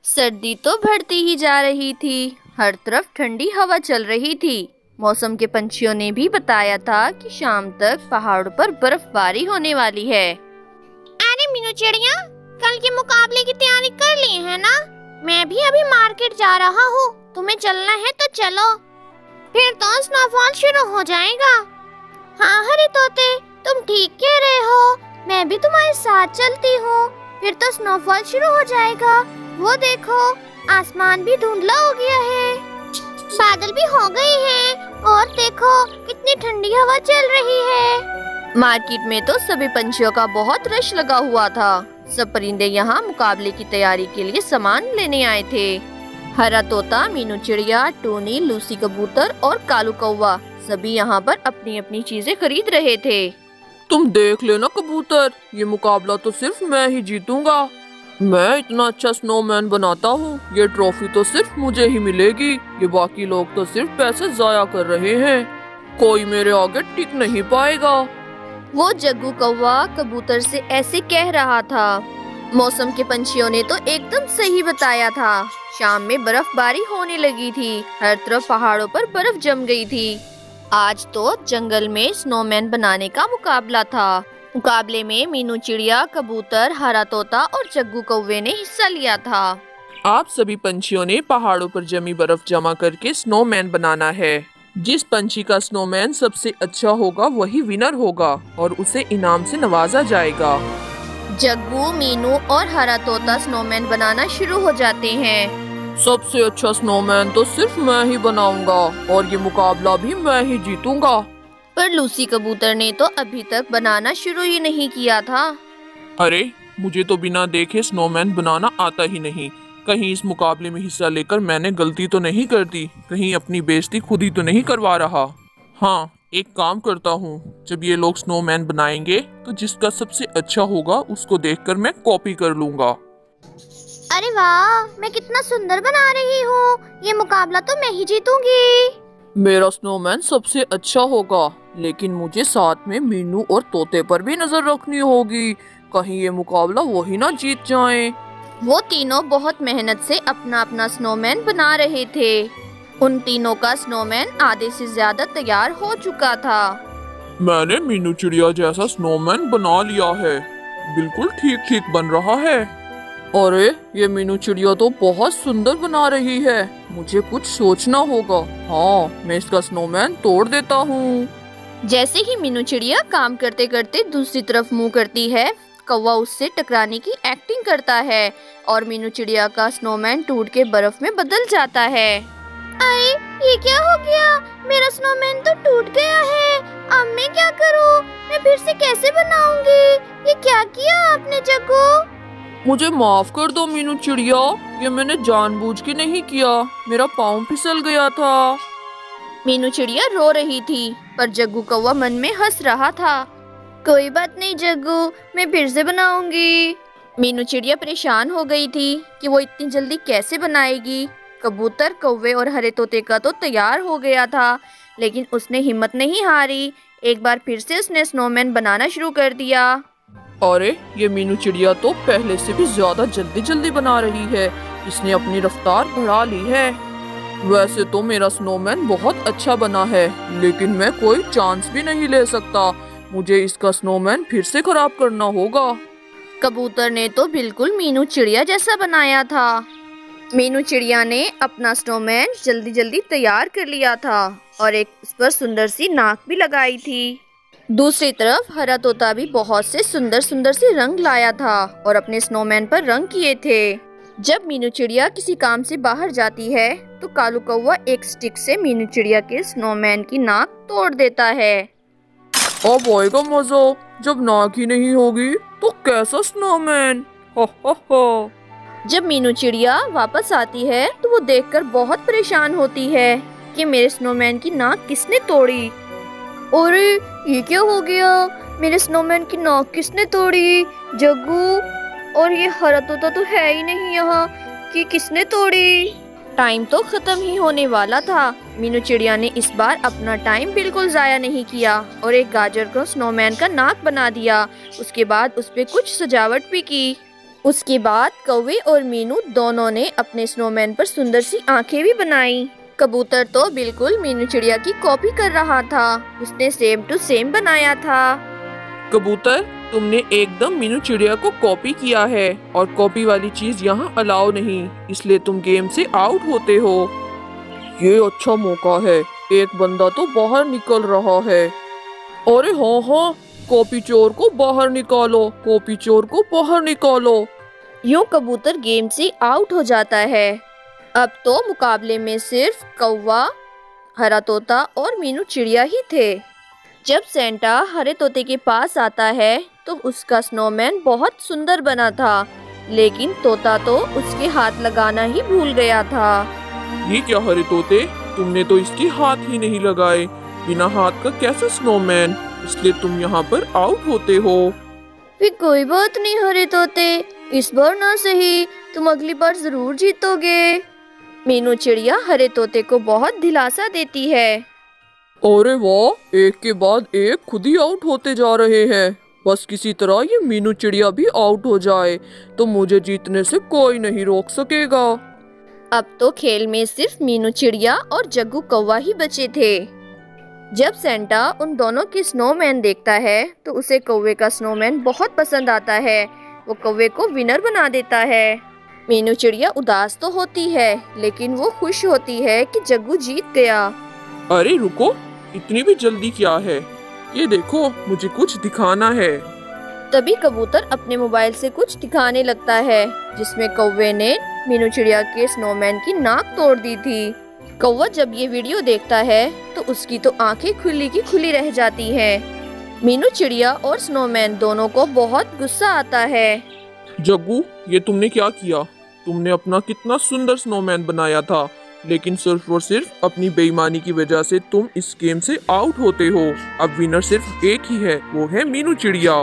सर्दी तो बढ़ती ही जा रही थी। हर तरफ ठंडी हवा चल रही थी। मौसम के पंछियों ने भी बताया था कि शाम तक पहाड़ों पर बर्फबारी होने वाली है। अरे मीनू चिड़िया, कल के मुकाबले की तैयारी कर ली है ना? मैं भी अभी मार्केट जा रहा हूँ, तुम्हें चलना है तो चलो, फिर तो स्नोफॉल शुरू हो जाएगा। हाँ हरे तोते, तुम ठीक कह रहे हो, मैं भी तुम्हारे साथ चलती हूँ, फिर तो स्नोफॉल शुरू हो जाएगा। वो देखो, आसमान भी धुंधला हो गया है, बादल भी हो गए हैं, और देखो कितनी ठंडी हवा चल रही है। मार्केट में तो सभी पंछियों का बहुत रश लगा हुआ था। सब परिंदे यहाँ मुकाबले की तैयारी के लिए सामान लेने आए थे। हरा तोता, मीनू चिड़िया, टोनी, लूसी कबूतर और कालू कौवा सभी यहाँ पर अपनी अपनी चीजें खरीद रहे थे। तुम देख लेना कबूतर, ये मुकाबला तो सिर्फ मैं ही जीतूंगा। मैं इतना अच्छा स्नोमैन बनाता हूँ, ये ट्रॉफी तो सिर्फ मुझे ही मिलेगी। ये बाकी लोग तो सिर्फ पैसे जाया कर रहे हैं, कोई मेरे आगे टिक नहीं पाएगा। वो जग्गू कौवा कबूतर से ऐसे कह रहा था। मौसम के पंछियों ने तो एकदम सही बताया था। शाम में बर्फबारी होने लगी थी, हर तरफ पहाड़ों पर बर्फ जम गई थी। आज तो जंगल में स्नोमैन बनाने का मुकाबला था। मुकाबले में मीनू चिड़िया, कबूतर, हरा तोता और जग्गू कौवे ने हिस्सा लिया था। आप सभी पंछियों ने पहाड़ों पर जमी बर्फ जमा करके स्नोमैन बनाना है। जिस पंछी का स्नोमैन सबसे अच्छा होगा वही विनर होगा और उसे इनाम से नवाजा जाएगा। जग्गू, मीनू और हरा तोता स्नोमैन बनाना शुरू हो जाते हैं। सबसे अच्छा स्नोमैन तो सिर्फ मैं ही बनाऊंगा और ये मुकाबला भी मैं ही जीतूंगा। पर लूसी कबूतर ने तो अभी तक बनाना शुरू ही नहीं किया था। अरे, मुझे तो बिना देखे स्नोमैन बनाना आता ही नहीं। कहीं इस मुकाबले में हिस्सा लेकर मैंने गलती तो नहीं कर दी, कहीं अपनी बेइज्जती खुद ही तो नहीं करवा रहा। हाँ, एक काम करता हूँ, जब ये लोग स्नोमैन बनाएंगे तो जिसका सबसे अच्छा होगा उसको देखकर मैं कॉपी कर लूंगा। अरे वाह, मैं कितना सुंदर बना रही हूँ, ये मुकाबला तो मैं ही जीतूंगी। मेरा स्नोमैन सबसे अच्छा होगा, लेकिन मुझे साथ में मीनू और तोते पर भी नजर रखनी होगी, कहीं ये मुकाबला वही ना जीत जाएं। वो तीनों बहुत मेहनत से अपना अपना स्नोमैन बना रहे थे। उन तीनों का स्नोमैन आधे से ज्यादा तैयार हो चुका था। मैंने मीनू चिड़िया जैसा स्नोमैन बना लिया है, बिल्कुल ठीक ठीक बन रहा है। अरे, ये मीनू चिड़िया तो बहुत सुंदर बना रही है, मुझे कुछ सोचना होगा। हाँ, मैं इसका स्नोमैन तोड़ देता हूँ। जैसे ही मीनू चिड़िया काम करते करते दूसरी तरफ मुंह करती है, कौवा उससे टकराने की एक्टिंग करता है और मीनू चिड़िया का स्नोमैन टूट के बर्फ में बदल जाता है। अरे, ये क्या हो गया? मेरा स्नोमैन तो टूट गया है, अब मैं क्या करूँ? मैं फिर से कैसे बनाऊंगी? ये क्या किया आपने जग्गू? मुझे माफ कर दो मीनू चिड़िया, ये मैंने जानबूझ के नहीं किया, मेरा पाँव फिसल गया था। मीनू चिड़िया रो रही थी, पर जग्गू कौवा मन में हंस रहा था। कोई बात नहीं जग्गू, मैं फिर से बनाऊंगी। मीनू चिड़िया परेशान हो गई थी कि वो इतनी जल्दी कैसे बनाएगी। कबूतर, कौवे और हरे तोते का तो तैयार हो गया था, लेकिन उसने हिम्मत नहीं हारी। एक बार फिर से उसने स्नोमैन बनाना शुरू कर दिया। अरे, ये मीनू चिड़िया तो पहले से भी ज्यादा जल्दी जल्दी बना रही है, इसने अपनी रफ्तार बढ़ा ली है। वैसे तो मेरा स्नोमैन बहुत अच्छा बना है, लेकिन मैं कोई चांस भी नहीं ले सकता, मुझे इसका स्नोमैन फिर से खराब करना होगा। कबूतर ने तो बिल्कुल मीनू चिड़िया जैसा बनाया था। मीनू चिड़िया ने अपना स्नोमैन जल्दी जल्दी तैयार कर लिया था और एक उस पर सुंदर सी नाक भी लगाई थी। दूसरी तरफ हरा तोता भी बहुत से सुंदर सुंदर से रंग लाया था और अपने स्नोमैन पर रंग किए थे। जब मीनू चिड़िया किसी काम से बाहर जाती है तो कालू कौवा एक स्टिक से मीनू चिड़िया के स्नोमैन की नाक तोड़ देता है। अब आएगा मजा, जब नाक ही नहीं होगी तो कैसा स्नोमैन। हो हो। जब मीनू चिड़िया वापस आती है तो वो देखकर बहुत परेशान होती है कि मेरे स्नोमैन की नाक किसने तोड़ी। अरे, ये क्या हो गया? मेरे स्नोमैन की नाक किसने तोड़ी? जग्गू, और ये हरा तोता तो है ही नहीं यहाँ कि किसने तोड़ी। टाइम तो खत्म ही होने वाला था। मीनू चिड़िया ने इस बार अपना टाइम बिल्कुल जाया नहीं किया और एक गाजर को स्नोमैन का नाक बना दिया। उसके बाद उस पे कुछ सजावट भी की। उसके बाद कौवे और मीनू दोनों ने अपने स्नोमैन पर सुंदर सी आंखें भी बनाई। कबूतर तो बिल्कुल मीनू चिड़िया की कॉपी कर रहा था। उसने सेम टू सेम बनाया था। कबूतर, तुमने एकदम मीनू चिड़िया को कॉपी किया है और कॉपी वाली चीज यहाँ अलाउ नहीं, इसलिए तुम गेम से आउट होते हो। ये अच्छा मौका है, एक बंदा तो बाहर निकल रहा है। अरे हाँ हाँ, कॉपी चोर को बाहर निकालो, कॉपी चोर को बाहर निकालो। यूं कबूतर गेम से आउट हो जाता है। अब तो मुकाबले में सिर्फ कौवा, हरा तोता और मीनू चिड़िया ही थे। जब सेंटा हरे तोते के पास आता है तो उसका स्नोमैन बहुत सुंदर बना था, लेकिन तोता तो उसके हाथ लगाना ही भूल गया था। ये क्या हरे तोते, तुमने तो इसके हाथ ही नहीं लगाए। बिना हाथ का कैसा स्नोमैन, इसलिए तुम यहाँ पर आउट होते हो। फिर कोई बात नहीं हरे तोते, इस बार ना सही, तुम अगली बार जरूर जीतोगे। मीनू चिड़िया हरे तोते को बहुत दिलासा देती है। अरे वाह, एक के बाद एक खुद ही आउट होते जा रहे हैं। बस किसी तरह ये मीनू चिड़िया भी आउट हो जाए तो मुझे जीतने से कोई नहीं रोक सकेगा। अब तो खेल में सिर्फ मीनू चिड़िया और जग्गू कौवा ही बचे थे। जब सेंटा उन दोनों के स्नोमैन देखता है तो उसे कौवे का स्नोमैन बहुत पसंद आता है। वो कौवे को विनर बना देता है। मीनू चिड़िया उदास तो होती है, लेकिन वो खुश होती है कि जग्गू जीत गया। अरे रुको, इतनी भी जल्दी क्या है? ये देखो, मुझे कुछ दिखाना है। तभी कबूतर अपने मोबाइल से कुछ दिखाने लगता है, जिसमें कौवे ने मीनू चिड़िया के स्नोमैन की नाक तोड़ दी थी। कौवा जब ये वीडियो देखता है तो उसकी तो आंखें खुली की खुली रह जाती हैं। मीनू चिड़िया और स्नोमैन दोनों को बहुत गुस्सा आता है। जग्गू, ये तुमने क्या किया? तुमने अपना कितना सुंदर स्नोमैन बनाया था, लेकिन सिर्फ और सिर्फ अपनी बेईमानी की वजह से तुम इस गेम से आउट होते हो। अब विनर सिर्फ एक ही है, वो है मीनू चिड़िया।